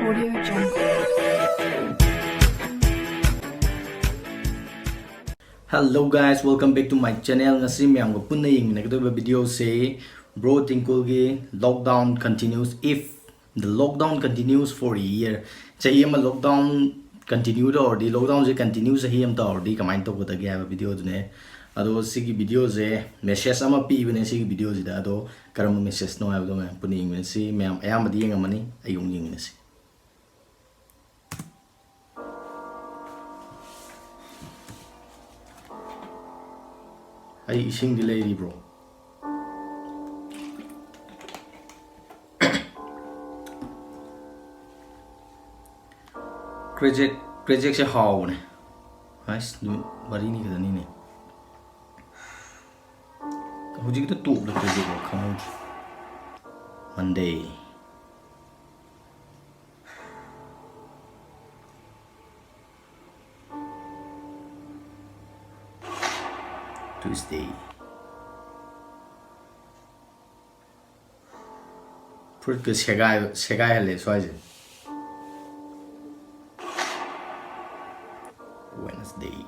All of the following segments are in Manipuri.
Audio Jungle. Hello guys, welcome back to my channel. Ngasi miyam ko punna ying na kito video say bro tingkul gi lockdown continues. If the lockdown continues for a year, chahi ama lockdown continue to or the lockdown je continues sahi am to or the kamain to ko ta gya video dune ado sigi video je message ama pi bune sigi video je da ado karam message no ado me punna ying ne si miyam ayam di ying amani ayung ying ne si ay ising delay ri bro. Project se how ne guys nu bari ni kada ni ne huji kita tu la project ko kham Monday Tuesday Put ke segai hale soaje Wednesday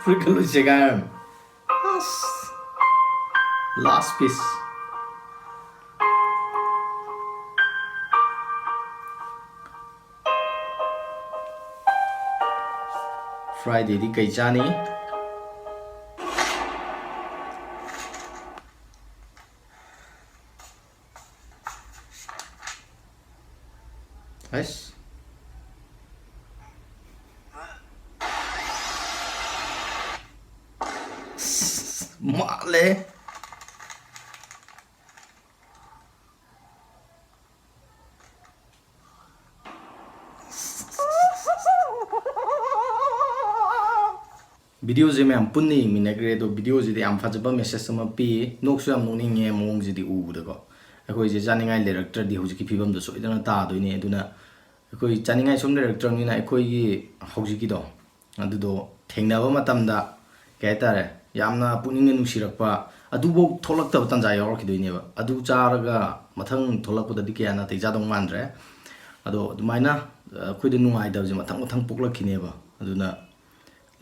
Sprinkle with segai last piece Friday di kai chani guys male video je me am punni mi negre do video je de am fajaba message sama pi noksu am noni nge mong je di u da ko akoi je janingai director di hoji ki phibam do so idana ta do ni aduna akoi janingai som director ni na akoi gi hoji ki do adu do thengna ba matam da kai tare yamna puning nu sirakpa adu bo tholak ta tan ja yor ki do ni ba adu charaga mathang tholak ko da di kya na te ja dong man re ado dumaina akoi de nungai da je mathang puklak ki ne ba aduna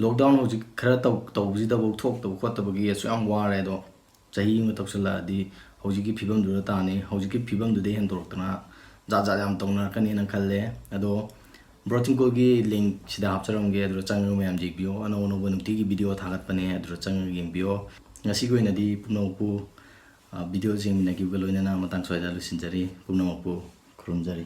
lockdown ho khara tau ji da bo thok tau khot ta bagi asu am wa re do chahi ma toksala di hoji ki phibam du ta ni hoji ki phibam du de hen dorok tana ja jam tong na kan ni khalle ado broting ko gi link sida hapcharam ge adu chang me am jik bio ano no bon ti gi video thagat pane adu chang gi bio ngasi ko ina di puno pu video jing na gi gelo ina na matang soida lu sinjari puno pu khurumjari